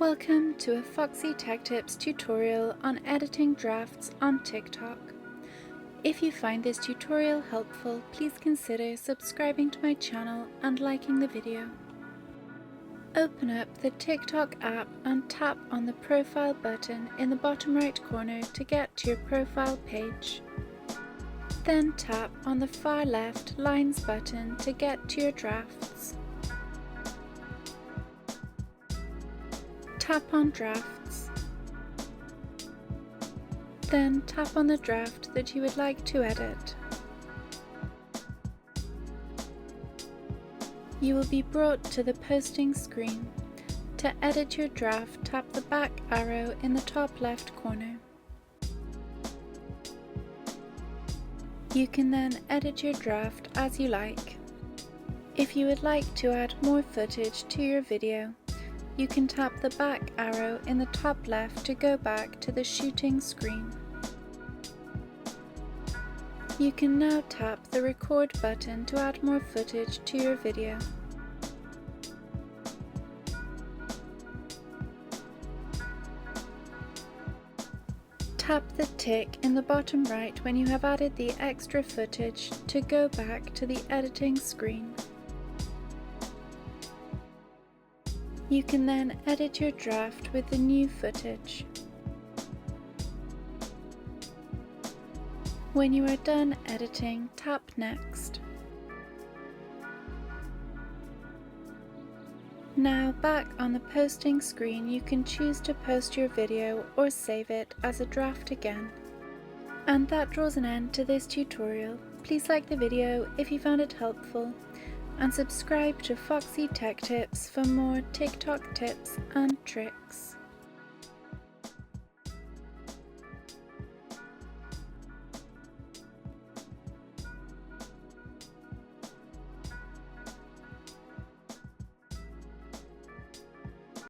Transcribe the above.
Welcome to a Foxy Tech Tips tutorial on editing drafts on TikTok. If you find this tutorial helpful, please consider subscribing to my channel and liking the video. Open up the TikTok app and tap on the profile button in the bottom right corner to get to your profile page. Then tap on the far left lines button to get to your drafts. Tap on Drafts. Then tap on the draft that you would like to edit. You will be brought to the posting screen. To edit your draft, tap the back arrow in the top left corner. You can then edit your draft as you like. If you would like to add more footage to your video, you can tap the back arrow in the top left to go back to the shooting screen. You can now tap the record button to add more footage to your video. Tap the tick in the bottom right when you have added the extra footage to go back to the editing screen. You can then edit your draft with the new footage. When you are done editing, tap Next. Now back on the posting screen, you can choose to post your video or save it as a draft again. And that draws an end to this tutorial. Please like the video if you found it helpful, and subscribe to Foxy Tech Tips for more TikTok tips and tricks.